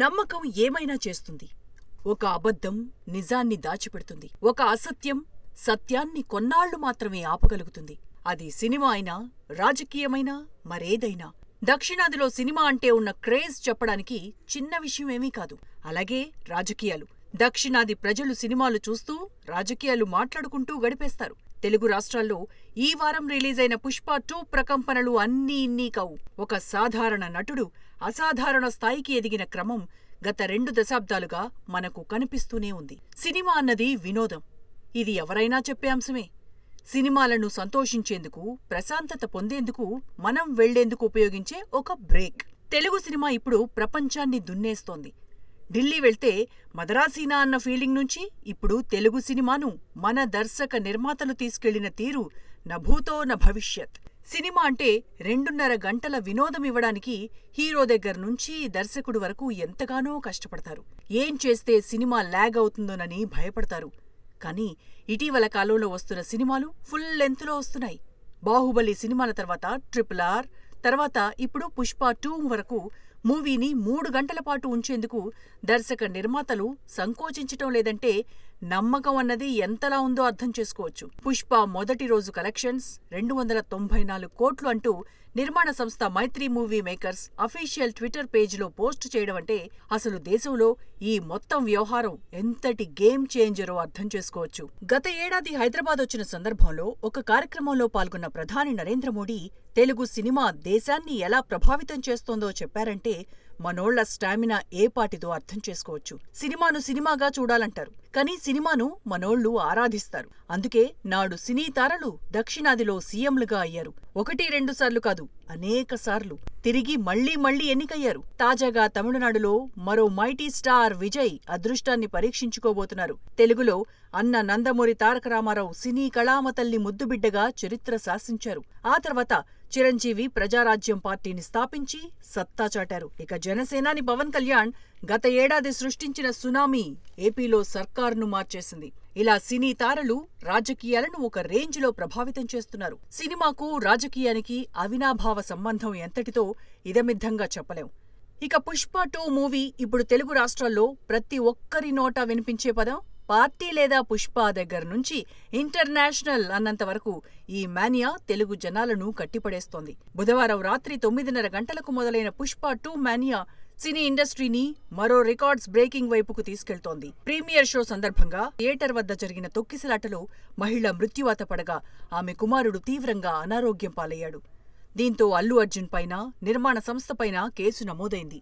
నమ్మకం ఏమైనా చేస్తుంది. ఒక అబద్ధం నిజాన్ని దాచిపెడుతుంది. ఒక అసత్యం సత్యాన్ని కొన్నాళ్లు మాత్రమే ఆపగలుగుతుంది. అది సినిమా అయినా, రాజకీయమైనా, మరేదైనా. దక్షిణాదిలో సినిమా అంటే ఉన్న క్రేజ్ చెప్పడానికి చిన్న విషయమేమీ కాదు. అలాగే రాజకీయాలు. దక్షిణాది ప్రజలు సినిమాలు చూస్తూ, రాజకీయాలు మాట్లాడుకుంటూ గడిపేస్తారు. తెలుగు రాష్ట్రాల్లో ఈ వారం రిలీజైన పుష్ప 2 ప్రకంపనలు అన్నీ ఇన్నీ కావు. ఒక సాధారణ నటుడు అసాధారణ స్థాయికి ఎదిగిన క్రమం గత 2 దశాబ్దాలుగా మనకు కనిపిస్తూనే ఉంది. సినిమా అన్నది వినోదం. ఇది ఎవరైనా చెప్పే అంశమే. సినిమాలను సంతోషించేందుకు, ప్రశాంతత పొందేందుకు, మనం వెళ్లేందుకు ఉపయోగించే ఒక బ్రేక్. తెలుగు సినిమా ఇప్పుడు ప్రపంచాన్ని దున్నేస్తోంది. ఢిల్లీ వెళ్తే మదరాసీనా అన్న ఫీలింగ్ నుంచి ఇప్పుడు తెలుగు సినిమాను మన దర్శక నిర్మాతలు తీసుకెళ్లిన తీరు నభూతో న భవిష్యత్. సినిమా అంటే 2.5 గంటల వినోదమివ్వడానికి హీరో దగ్గర్నుంచి దర్శకుడు వరకు ఎంతగానో కష్టపడతారు. ఏం చేస్తే సినిమా లాగ్ అవుతుందోనని భయపడతారు. కానీ ఇటీవల కాలంలో వస్తున్న సినిమాలు ఫుల్ లెంత్లో వస్తున్నాయి. బాహుబలి సినిమాల తర్వాత RRR, తర్వాత ఇప్పుడు పుష్ప 2 వరకు మూవీని 3 గంటల పాటు ఉంచేందుకు దర్శక నిర్మాతలు సంకోచించటం లేదంటే నమ్మకం అన్నది ఎంతలా ఉందో అర్థం చేసుకోవచ్చు. పుష్ప మొదటి రోజు కలెక్షన్స్ 294 కోట్లు అంటూ నిర్మాణ సంస్థ మైత్రి మూవీ మేకర్స్ అఫీషియల్ ట్విట్టర్ పేజ్లో పోస్టు చేయడమంటే అసలు దేశంలో ఈ మొత్తం వ్యవహారం ఎంతటి గేమ్ చేంజరో అర్థం చేసుకోవచ్చు. గత ఏడాది హైదరాబాద్ వచ్చిన సందర్భంలో ఒక కార్యక్రమంలో పాల్గొన్న ప్రధాని నరేంద్ర మోడీ తెలుగు సినిమా దేశాన్ని ఎలా ప్రభావితం చేస్తోందో చెప్పారంటే మనోళ్ల స్టామినా ఏపాటిదో అర్థం చేసుకోవచ్చు. సినిమాను సినిమాగా చూడాలంటారు, కానీ సినిమాను మనోళ్లు ఆరాధిస్తారు. అందుకే నాడు సినీ తారలు దక్షిణాదిలో సీఎంలుగా అయ్యారు. 1-2 సార్లు కాదు, అనేక సార్లు తిరిగి మళ్లీ ఎన్నికయ్యారు. తాజాగా తమిళనాడులో మరో మైటీ స్టార్ విజయ్ అదృష్టాన్ని పరీక్షించుకోబోతున్నారు. తెలుగులో అన్న నందమూరి తారక రామారావు సినీ కళామతల్లి ముద్దుబిడ్డగా చరిత్ర శాసించారు. ఆ తర్వాత చిరంజీవి ప్రజారాజ్యం పార్టీని స్థాపించి సత్తా చాటారు. ఇక జనసేనాని పవన్ కళ్యాణ్ గత ఏడాది సృష్టించిన సునామీ ఏపీలో సర్కారును మార్చేసింది. ఇలా సినీ తారలు రాజకీయాలను ఒక రేంజ్లో ప్రభావితం చేస్తున్నారు. సినిమాకు రాజకీయానికి అవినాభావ సంబంధం ఎంతటితో ఇదమిద్ధంగా చెప్పలేం. ఇక పుష్ప 2 మూవీ ఇప్పుడు తెలుగు రాష్ట్రాల్లో ప్రతి ఒక్కరి నోటా వినిపించే పదం పార్టీ లేదా పుష్ప దగ్గర్నుంచి ఇంటర్నేషనల్ అన్నంత వరకు ఈ మానియా తెలుగు జనాలను కట్టిపడేస్తోంది. బుధవారం రాత్రి 9:30 గంటలకు మొదలైన పుష్ప 2 మానియా సినీ ఇండస్ట్రీని మరో రికార్డ్స్ బ్రేకింగ్ వైపుకు తీసుకెళ్తోంది. ప్రీమియర్ షో సందర్భంగా థియేటర్ వద్ద జరిగిన తొక్కిసలాటలో మహిళ మృత్యువాత పడగా ఆమె కుమారుడు తీవ్రంగా అనారోగ్యం పాలయ్యాడు. దీంతో అల్లు అర్జున్ పైన, నిర్మాణ సంస్థపైన కేసు నమోదైంది.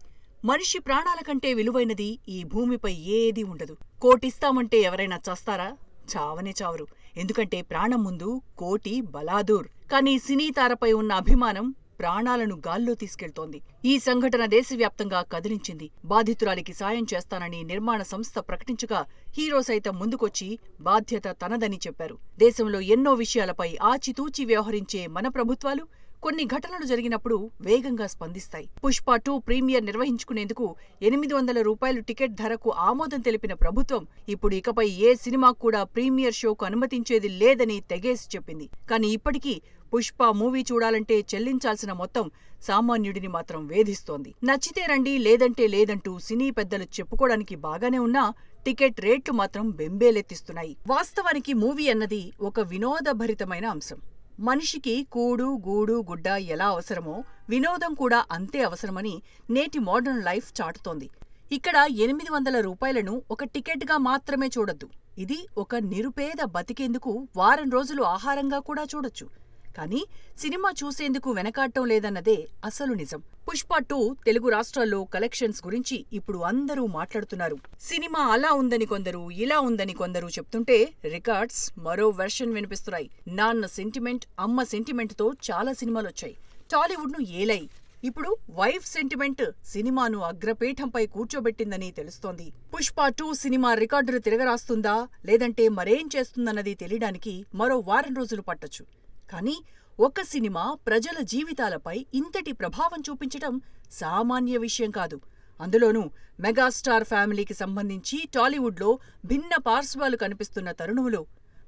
మనిషి ప్రాణాల కంటే విలువైనది ఈ భూమిపై ఏదీ ఉండదు. కోటిస్తామంటే ఎవరైనా చస్తారా? చావనే చావరు. ఎందుకంటే ప్రాణం ముందు కోటి బలాదూర్. కానీ సినీ తారపై ఉన్న అభిమానం ప్రాణాలను గాల్లో తీసుకెళ్తోంది. ఈ సంఘటన దేశవ్యాప్తంగా కదిలించింది. బాధితురాలికి సాయం చేస్తానని నిర్మాణ సంస్థ ప్రకటించగా హీరో సైతం ముందుకొచ్చి బాధ్యత తనదని చెప్పారు. దేశంలో ఎన్నో విషయాలపై ఆచితూచి వ్యవహరించే మన ప్రభుత్వాలు కొన్ని ఘటనలు జరిగినప్పుడు వేగంగా స్పందిస్తాయి. పుష్ప 2 ప్రీమియర్ నిర్వహించుకునేందుకు 800 రూపాయలు టికెట్ ధరకు ఆమోదం తెలిపిన ప్రభుత్వం ఇప్పుడు ఇకపై ఏ సినిమాకు కూడా ప్రీమియర్ షోకు అనుమతించేది లేదని తెగేసి చెప్పింది. కానీ ఇప్పటికీ పుష్ప మూవీ చూడాలంటే చెల్లించాల్సిన మొత్తం సామాన్యుడిని మాత్రం వేధిస్తోంది. నచ్చితే రండి, లేదంటే లేదంటూ సినీ పెద్దలు చెప్పుకోవడానికి బాగానే ఉన్నా టికెట్ రేట్లు మాత్రం బెంబేలెత్తిస్తున్నాయి. వాస్తవానికి మూవీ అన్నది ఒక వినోదభరితమైన అంశం. మనిషికి కూడు, గూడు, గుడ్డ ఎలా అవసరమో వినోదం కూడా అంతే అవసరమని నేటి మోడర్న్ లైఫ్ చాటుతోంది. ఇక్కడ 800 రూపాయలను ఒక టికెట్గా మాత్రమే చూడొద్దు. ఇది ఒక నిరుపేద బతికేందుకు వారం రోజులు ఆహారంగా కూడా చూడొచ్చు. కానీ సినిమా చూసేందుకు వెనకాడటం లేదన్నదే అసలు నిజం. పుష్ప 2 తెలుగు రాష్ట్రాల్లో కలెక్షన్స్ గురించి ఇప్పుడు అందరూ మాట్లాడుతున్నారు. సినిమా అలా ఉందని కొందరు, ఇలా ఉందని కొందరు చెప్తుంటే రికార్డ్స్ మరో వెర్షన్ వినిపిస్తున్నాయి. నాన్న సెంటిమెంట్, అమ్మ సెంటిమెంట్తో చాలా సినిమాలొచ్చాయి. టాలీవుడ్ను ఏలై ఇప్పుడు వైఫ్ సెంటిమెంట్ సినిమాను అగ్రపీఠంపై కూర్చోబెట్టిందని తెలుస్తోంది. పుష్ప 2 సినిమా రికార్డులు తిరగరాస్తుందా లేదంటే మరేం చేస్తుందన్నది తెలియడానికి మరో వారం రోజులు పట్టొచ్చు. కానీ ఒక సినిమా ప్రజల జీవితాలపై ఇంతటి ప్రభావం చూపించటం సామాన్య విషయం కాదు. అందులోనూ మెగాస్టార్ ఫ్యామిలీకి సంబంధించి టాలీవుడ్లో భిన్న పార్శ్వాలు కనిపిస్తున్న తరుణంలో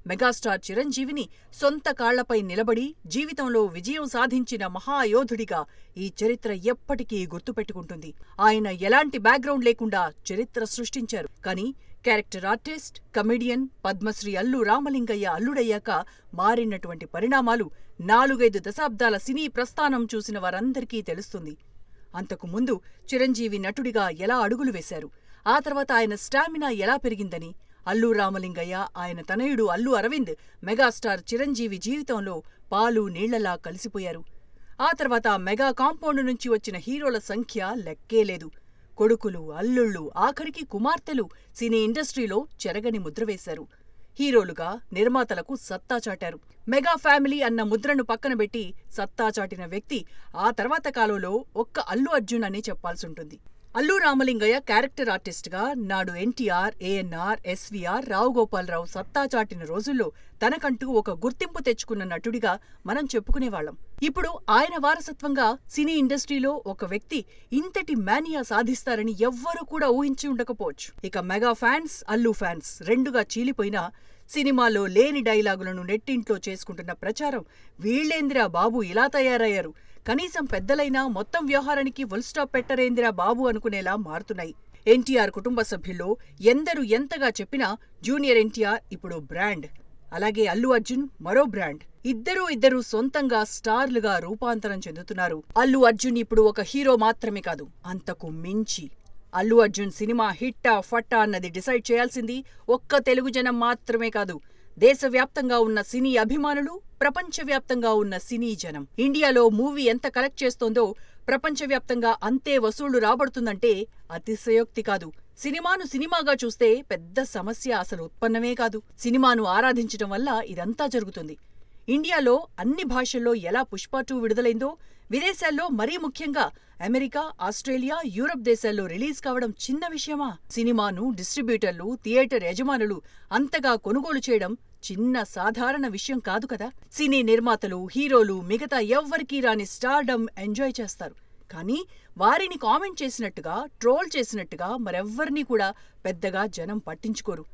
మెగాస్టార్ చిరంజీవిని సొంత కాళ్లపై నిలబడి జీవితంలో విజయం సాధించిన మహాయోధుడిగా ఈ చరిత్ర ఎప్పటికీ గుర్తుపెట్టుకుంటుంది. ఆయన ఎలాంటి బ్యాక్గ్రౌండ్ లేకుండా చరిత్ర సృష్టించారు. కానీ character artist, comedian, Padmashri Allu Ramalingayya అల్లుడయ్యాక మారినటువంటి పరిణామాలు 4-5 దశాబ్దాల సినీ ప్రస్థానం చూసిన వారందరికీ తెలుస్తుంది. అంతకు ముందు చిరంజీవి నటుడిగా ఎలా అడుగులు వేశారు, ఆ తర్వాత ఆయన స్టామినా ఎలా పెరిగిందని, అల్లు రామలింగయ్య, ఆయన తనయుడు అల్లు అరవింద్ మెగాస్టార్ చిరంజీవి జీవితంలో పాలు నీళ్లలా కలిసిపోయారు. ఆ తర్వాత మెగా కాంపౌండ్ నుంచి వచ్చిన హీరోల సంఖ్య లెక్కేలేదు. కొడుకులు, అల్లుళ్ళు, ఆఖరికి కుమార్తెలు సినీ ఇండస్ట్రీలో చెరగని ముద్ర వేశారు. హీరోలుగా నిర్మాతలకు సత్తా చాటారు. మెగా ఫ్యామిలీ అన్న ముద్రను పక్కనబెట్టి సత్తా చాటిన వ్యక్తి ఆ తర్వాత కాలంలో ఒక్క అల్లు అర్జున్ అనే చెప్పాల్సుంటుంది. అల్లు రామలింగయ్య క్యారెక్టర్ ఆర్టిస్ట్గా నాడు ఎన్టీఆర్, ఏఎన్ఆర్, ఎస్వీఆర్, రావు గోపాలరావు సత్తా చాటిన రోజుల్లో తనకంటూ ఒక గుర్తింపు తెచ్చుకున్న నటుడిగా మనం చెప్పుకునేవాళ్లం. ఇప్పుడు ఆయన వారసత్వంగా సినీ ఇండస్ట్రీలో ఒక వ్యక్తి ఇంతటి మేనియా సాధిస్తారని ఎవ్వరూ కూడా ఊహించి ఉండకపోవచ్చు. ఇక మెగా ఫ్యాన్స్, అల్లు ఫ్యాన్స్ రెండుగా చీలిపోయినా సినిమాలో లేని డైలాగులను నెట్టింట్లో చేసుకుంటున్న ప్రచారం వీళ్లేందిరా బాబు ఇలా తయారయ్యారు, కనీసం పెద్దలైనా మొత్తం వ్యవహారానికి ఫుల్ స్టాప్ పెట్టరేందిరా బాబు అనుకునేలా మారుతున్నాయి. ఎన్టీఆర్ కుటుంబ సభ్యుల్లో ఎందరు ఎంతగా చెప్పినా జూనియర్ ఎన్టీఆర్ ఇప్పుడు బ్రాండ్, అలాగే అల్లు అర్జున్ మరో బ్రాండ్. ఇద్దరూ సొంతంగా స్టార్లుగా రూపాంతరం చెందుతున్నారు. అల్లు అర్జున్ ఇప్పుడు ఒక హీరో మాత్రమే కాదు, అంతకు మించి. అల్లు అర్జున్ సినిమా హిట్టా ఫట్టా అన్నది డిసైడ్ చేయాల్సింది ఒక్క తెలుగు జనం మాత్రమే కాదు, దేశవ్యాప్తంగా ఉన్న సినీ అభిమానులు, ప్రపంచవ్యాప్తంగా ఉన్న సినీ జనం. ఇండియాలో మూవీ ఎంత కలెక్ట్ చేస్తోందో ప్రపంచవ్యాప్తంగా అంతే వసూళ్లు రాబడుతుందంటే అతిశయోక్తి కాదు. సినిమాను సినిమాగా చూస్తే పెద్ద సమస్య అసలు ఉత్పన్నమే కాదు. సినిమాను ఆరాధించటం వల్ల ఇదంతా జరుగుతుంది. ఇండియాలో అన్ని భాషల్లో ఎలా పుష్ప 2 విడుదలైందో విదేశాల్లో మరీ ముఖ్యంగా అమెరికా, ఆస్ట్రేలియా, యూరప్ దేశాల్లో రిలీజ్ కావడం చిన్న విషయమా? సినిమాను డిస్ట్రిబ్యూటర్లు, థియేటర్ యజమానులు అంతగా కొనుగోలు చేయడం చిన్న సాధారణ విషయం కాదు కదా. సినీ నిర్మాతలు, హీరోలు మిగతా ఎవ్వరికీ రాని స్టార్డమ్ ఎంజాయ్ చేస్తారు. కానీ వారిని కామెంట్ చేసినట్టుగా, ట్రోల్ చేసినట్టుగా మరెవ్వరినీ కూడా పెద్దగా జనం పట్టించుకోరు.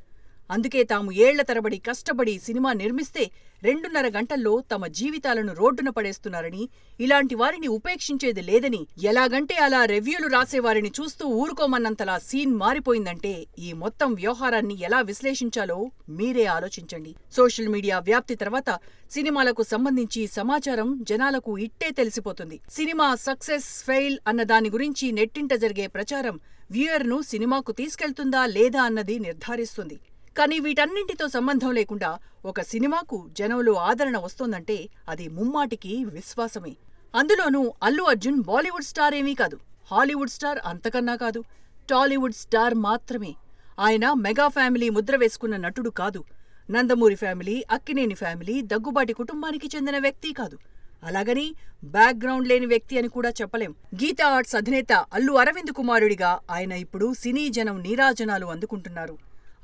అందుకే తాము ఏళ్ల తరబడి కష్టపడి సినిమా నిర్మిస్తే 2.5 గంటల్లో తమ జీవితాలను రోడ్డున పడేస్తున్నారని, ఇలాంటి వారిని ఉపేక్షించేది లేదని, ఎలాగంటే అలా రివ్యూలు రాసేవారిని చూస్తూ ఊరుకోమన్నంతలా సీన్ మారిపోయిందంటే ఈ మొత్తం వ్యవహారాన్ని ఎలా విశ్లేషించాలో మీరే ఆలోచించండి. సోషల్ మీడియా వ్యాప్తి తర్వాత సినిమాలకు సంబంధించి సమాచారం జనాలకు ఇట్టే తెలిసిపోతుంది. సినిమా సక్సెస్, ఫెయిల్ అన్న దాని గురించి నెట్టింట జరిగే ప్రచారం వ్యూయర్ను సినిమాకు తీసుకెళ్తుందా లేదా అన్నది నిర్ధారిస్తుంది. కానీ వీటన్నింటితో సంబంధం లేకుండా ఒక సినిమాకు జనంలో ఆదరణ వస్తోందంటే అది ముమ్మాటికి విశ్వాసమే. అందులోనూ అల్లు అర్జున్ బాలీవుడ్ స్టార్ ఏమీ కాదు, హాలీవుడ్ స్టార్ అంతకన్నా కాదు, టాలీవుడ్ స్టార్ మాత్రమే. ఆయన మెగా ఫ్యామిలీ ముద్ర వేసుకున్న నటుడు కాదు. నందమూరి ఫ్యామిలీ, అక్కినేని ఫ్యామిలీ, దగ్గుబాటి కుటుంబానికి చెందిన వ్యక్తి కాదు. అలాగని బ్యాక్గ్రౌండ్ లేని వ్యక్తి అని కూడా చెప్పలేం. గీతా ఆర్ట్స్ అధినేత అల్లు అరవింద్ కుమారుడిగా ఆయన ఇప్పుడు సినీ జనం నీరాజనాలు అందుకుంటున్నారు.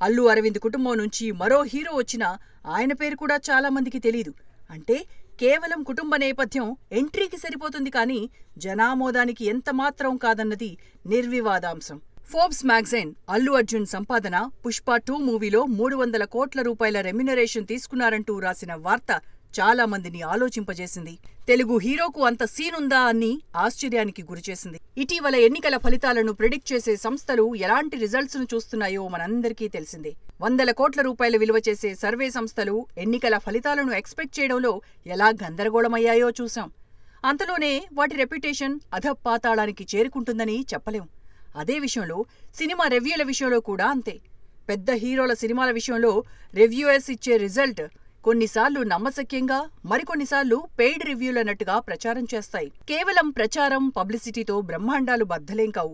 అల్లు అరవింద్ కుటుంబం నుంచి మరో హీరో వచ్చినా ఆయన పేరు కూడా చాలా మందికి తెలీదు. అంటే కేవలం కుటుంబ నేపథ్యం ఎంట్రీకి సరిపోతుంది కానీ జనామోదానికి ఎంతమాత్రం కాదన్నది నిర్వివాదాంశం. ఫోర్బ్స్ మ్యాగజైన్ అల్లు అర్జున్ సంపాదన పుష్ప 2 మూవీలో 300 కోట్ల రూపాయల రెమ్యునరేషన్ తీసుకున్నారంటూ రాసిన వార్త చాలా మందిని ఆలోచింపజేసింది. తెలుగు హీరోకు అంత సీనుందా అని ఆశ్చర్యానికి గురిచేసింది. ఇటీవల ఎన్నికల ఫలితాలను ప్రిడిక్ట్ చేసే సంస్థలు ఎలాంటి రిజల్ట్స్ ను చూస్తున్నాయో మనందరికీ తెలిసిందే. 100 కోట్ల రూపాయల విలువ చేసే సర్వే సంస్థలు ఎన్నికల ఫలితాలను ఎక్స్పెక్ట్ చేయడంలో ఎలా గందరగోళమయ్యాయో చూశాం. అంతలోనే వాటి రెప్యుటేషన్ అధపాతాళానికి చేరుకుంటుందని చెప్పలేం. అదే విషయంలో సినిమా రివ్యూల విషయంలో కూడా అంతే. పెద్ద హీరోల సినిమాల విషయంలో రివ్యూయర్స్ ఇచ్చే రిజల్ట్ కొన్నిసార్లు నమ్మశక్యంగా, మరికొన్నిసార్లు పెయిడ్ రివ్యూలన్నట్టుగా ప్రచారం చేస్తాయి. కేవలం ప్రచారం, పబ్లిసిటీతో బ్రహ్మాండాలు బద్దలేం కావు.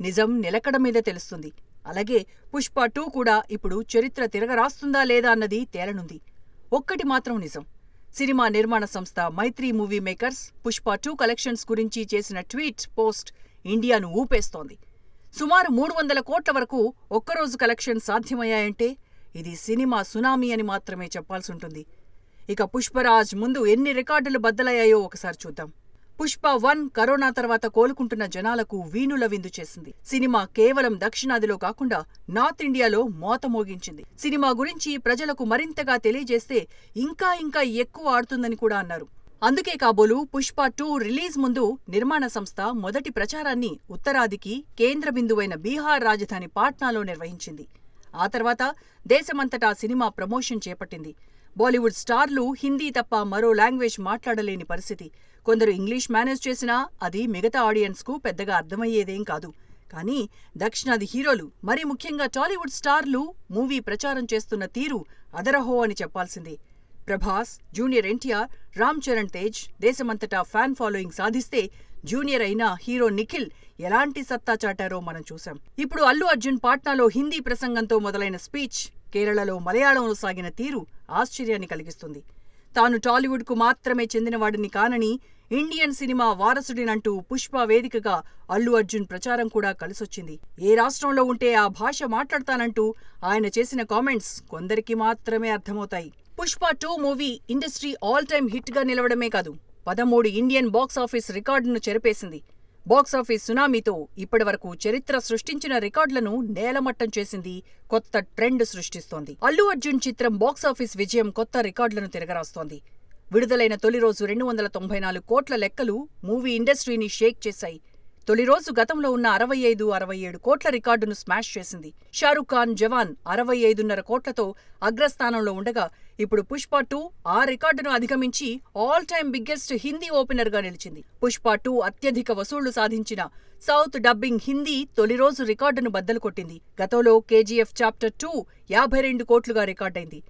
నిజం నిలకడ మీద తెలుస్తుంది. అలాగే పుష్ప 2 కూడా ఇప్పుడు చరిత్ర తిరగరాస్తుందా లేదా అన్నది తేలనుంది. ఒక్కటి మాత్రం నిజం, సినిమా నిర్మాణ సంస్థ మైత్రి మూవీ మేకర్స్ పుష్ప 2 కలెక్షన్స్ గురించి చేసిన ట్వీట్, పోస్ట్ ఇండియాను ఊపేస్తోంది. సుమారు 300 కోట్ల వరకు ఒక్కరోజు కలెక్షన్ సాధ్యమయ్యాయంటే ఇది సినిమా సునామీ అని మాత్రమే చెప్పాల్సుంటుంది. ఇక పుష్పరాజ్ ముందు ఎన్ని రికార్డులు బద్దలయ్యాయో ఒకసారి చూద్దాం. పుష్ప 1 కరోనా తర్వాత కోలుకుంటున్న జనాలకు వీణుల విందు చేసింది. సినిమా కేవలం దక్షిణాదిలో కాకుండా నార్త్ ఇండియాలో మోత మోగించింది. సినిమా గురించి ప్రజలకు మరింతగా తెలియజేస్తే ఇంకా ఎక్కువ ఆడుతుందని కూడా అన్నారు. అందుకే కాబోలు పుష్ప 2 రిలీజ్ ముందు నిర్మాణ సంస్థ మొదటి ప్రచారాన్ని ఉత్తరాదికి కేంద్ర బిందువైన బీహార్ రాజధాని పాట్నాలో నిర్వహించింది. ఆ తర్వాత దేశమంతటా సినిమా ప్రమోషన్ చేపట్టింది. బాలీవుడ్ స్టార్లు హిందీ తప్ప మరో లాంగ్వేజ్ మాట్లాడలేని పరిస్థితి. కొందరు ఇంగ్లీష్ మేనేజ్ చేసినా అది మిగతా ఆడియన్స్కు పెద్దగా అర్థమయ్యేదేం కాదు. కానీ దక్షిణాది హీరోలు, మరీ ముఖ్యంగా టాలీవుడ్ స్టార్లు మూవీ ప్రచారం చేస్తున్న తీరు అదరహో అని చెప్పాల్సిందే. ప్రభాస్, జూనియర్ ఎన్టీఆర్, రామ్ చరణ్ తేజ్ దేశమంతటా ఫ్యాన్ ఫాలోయింగ్ సాధిస్తే జూనియర్ అయిన హీరో నిఖిల్ ఎలాంటి సత్తా చాటారో మనం చూశాం. ఇప్పుడు అల్లు అర్జున్ పాట్నాలో హిందీ ప్రసంగంతో మొదలైన స్పీచ్ కేరళలో మలయాళంలో సాగిన తీరు ఆశ్చర్యాన్ని కలిగిస్తుంది. తాను టాలీవుడ్కు మాత్రమే చెందినవాడిని కానని, ఇండియన్ సినిమా వారసుడినంటూ పుష్ప వేదికగా అల్లు అర్జున్ ప్రచారం కూడా కలిసొచ్చింది. ఏ రాష్ట్రంలో ఉంటే ఆ భాష మాట్లాడతానంటూ ఆయన చేసిన కామెంట్స్ కొందరికి మాత్రమే అర్థమవుతాయి. Pushpa 2 movie industry all time hit గా నిలవడమే కాదు, 13 ఇండియన్ బాక్సాఫీస్ రికార్డును చెరిపేసింది. బాక్సాఫీస్ సునామీతో ఇప్పటివరకు చరిత్ర సృష్టించిన రికార్డులను నేలమట్టం చేసింది, కొత్త ట్రెండ్ సృష్టిస్తోంది. అల్లు అర్జున్ చిత్రం బాక్సాఫీస్ విజయం కొత్త రికార్డులను తిరగరాస్తోంది. విడుదలైన తొలి రోజు 294 కోట్ల లెక్కలు మూవీ ఇండస్ట్రీని షేక్ చేశాయి. తొలి రోజు గతంలో ఉన్న 65-67 కోట్ల రికార్డును స్మాష్ చేసింది. షారుఖ్ ఖాన్ జవాన్ 65.5 కోట్లతో అగ్రస్థానంలో ఉండగా, ఇప్పుడు పుష్ప 2 ఆ రికార్డును అధిగమించి all time biggest Hindi opener గా నిలిచింది. పుష్ప 2 అత్యధిక వసూళ్లు సాధించిన సౌత్ డబ్బింగ్ హిందీ తొలి రోజు రికార్డును బద్దలు కొట్టింది. గతంలో కేజీఎఫ్ చాప్టర్ 2 52 కోట్లుగా రికార్డైంది.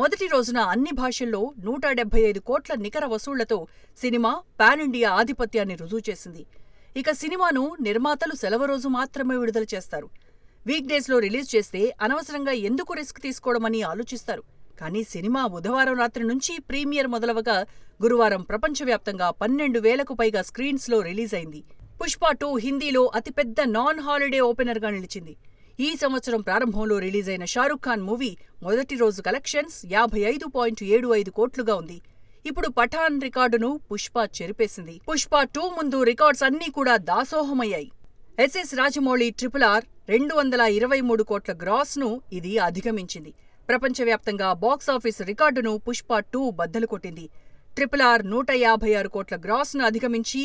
మొదటి రోజున అన్ని భాషల్లో 175 కోట్ల నికర వసూళ్లతో సినిమా పాన్ ఇండియా ఆధిపత్యాన్ని రుజువు చేసింది. ఇక సినిమాను నిర్మాతలు సెలవు రోజు మాత్రమే విడుదల చేస్తారు. వీక్డేస్లో రిలీజ్ చేస్తే అనవసరంగా ఎందుకు రిస్క్ తీసుకోవడమని ఆలోచిస్తారు. కానీ సినిమా బుధవారం రాత్రి నుంచి ప్రీమియర్ మొదలవగా గురువారం ప్రపంచవ్యాప్తంగా 12,000కు పైగా స్క్రీన్స్లో రిలీజ్ అయింది. పుష్ప 2 హిందీలో అతిపెద్ద నాన్ హాలిడే ఓపెనర్గా నిలిచింది. ఈ సంవత్సరం ప్రారంభంలో రిలీజైన షారుఖ్ ఖాన్ మూవీ మొదటి రోజు కలెక్షన్స్ 55.75 కోట్లుగా ఉంది. ఇప్పుడు పఠాన్ రికార్డును పుష్ప చెరిపేసింది. పుష్ప 2 ముందు రికార్డ్స్ అన్నీ కూడా దాసోహమయ్యాయి. ఎస్ఎస్ రాజమౌళి RRR 223 కోట్ల గ్రాస్ ను ఇది అధిగమించింది. ప్రపంచవ్యాప్తంగా బాక్సాఫీస్ రికార్డును పుష్ప 2 బద్దలు కొట్టింది. RRR 156 కోట్ల గ్రాస్ ను అధిగమించి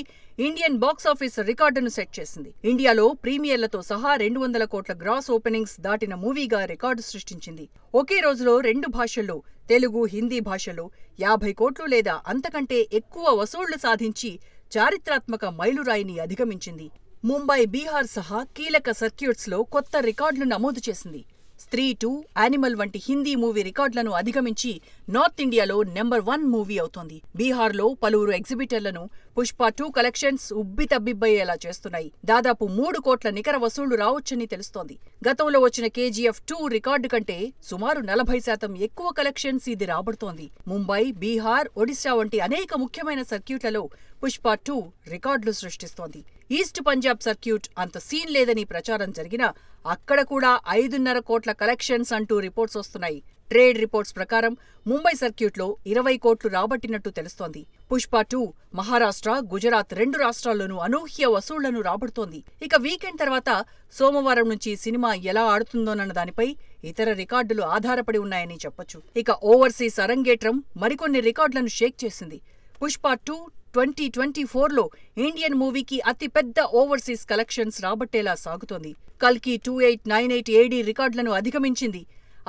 ఇండియన్ బాక్సాఫీస్ రికార్డును సెట్ చేసింది. ఇండియాలో ప్రీమియర్లతో సహా 200 కోట్ల గ్రాస్ ఓపెనింగ్స్ దాటిన మూవీగా రికార్డు సృష్టించింది. ఒకే రోజులో 2 భాషల్లో, తెలుగు, హిందీ భాషలో 50 కోట్లు లేదా అంతకంటే ఎక్కువ వసూళ్లు సాధించి చారిత్రాత్మక మైలురాయిని అధిగమించింది. ముంబై, బీహార్ సహా కీలక సర్క్యూట్స్లో కొత్త రికార్డులు నమోదు చేసింది. స్త్రీ 2, యానిమల్ వంటి హిందీ మూవీ రికార్డులను అధిగమించి నార్త్ ఇండియాలో నెంబర్ 1 మూవీ అవుతోంది. బీహార్లో పలువురు ఎగ్జిబిటర్లను పుష్ప 2 కలెక్షన్స్ ఉబ్బితబ్బిబ్బయ్యేలా చేస్తున్నాయి. దాదాపు 3 కోట్ల నికర వసూళ్లు రావచ్చని తెలుస్తోంది. గతంలో వచ్చిన కేజీఎఫ్ 2 రికార్డు కంటే సుమారు 40% ఎక్కువ కలెక్షన్స్ ఇది రాబడుతోంది. ముంబై, బీహార్, ఒడిశా వంటి అనేక ముఖ్యమైన సర్క్యూట్లలో పుష్ప 2 రికార్డులు సృష్టిస్తోంది. ఈస్ట్ పంజాబ్ సర్క్యూట్ అంత సీన్ లేదని ప్రచారం జరిగినా అక్కడ కూడా 5.5 కోట్ల కలెక్షన్స్ అంటూ రిపోర్ట్స్ వస్తున్నాయి. ట్రేడ్ రిపోర్ట్స్ ప్రకారం ముంబై సర్క్యూట్లో 20 కోట్లు రాబట్టినట్టు తెలుస్తోంది. పుష్ప 2 మహారాష్ట్ర, గుజరాత్ 2 రాష్ట్రాల్లోనూ అనూహ్య వసూళ్లను రాబడుతోంది. ఇక వీకెండ్ తర్వాత సోమవారం నుంచి సినిమా ఎలా ఆడుతుందోనన్న దానిపై ఇతర రికార్డులు ఆధారపడి ఉన్నాయని చెప్పొచ్చు. ఇక ఓవర్సీస్ అరంగేట్రం మరికొన్ని రికార్డులను షేక్ చేసింది. పుష్ప 2 2024లో ఇండియన్ మూవీకి అతిపెద్ద ఓవర్సీస్ కలెక్షన్స్ రాబట్టేలా సాగుతోంది. కల్కి 2898 AD రికార్డులను అధిగమించింది.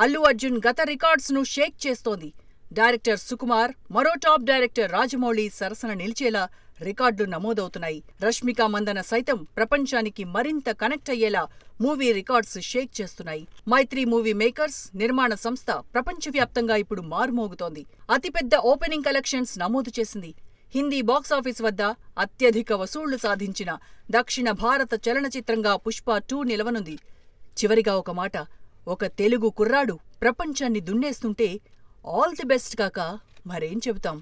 అల్లు అర్జున్ గత రికార్డ్స్ ను షేక్ చేస్తోంది. డైరెక్టర్ సుకుమార్, మరో టాప్ డైరెక్టర్ రాజమౌళి సరసన నిలిచేలా రికార్డులు నమోదవుతున్నాయి. రష్మిక మందన సైతం ప్రపంచానికి మరింత కనెక్ట్ అయ్యేలా మూవీ రికార్డ్స్ షేక్ చేస్తున్నాయి. మైత్రి మూవీ మేకర్స్ నిర్మాణ సంస్థ ప్రపంచవ్యాప్తంగా ఇప్పుడు మారుమోగుతోంది. అతిపెద్ద ఓపెనింగ్ కలెక్షన్స్ నమోదు చేసింది. హిందీ బాక్సాఫీస్ వద్ద అత్యధిక వసూళ్లు సాధించిన దక్షిణ భారత చలనచిత్రంగా పుష్ప 2 నిలవనుంది. చివరిగా ఒక మాట, ఒక తెలుగు కుర్రాడు ప్రపంచాన్ని దున్నేస్తుంటే ఆల్ ది బెస్ట్ కాక మరేం చెబుతాం.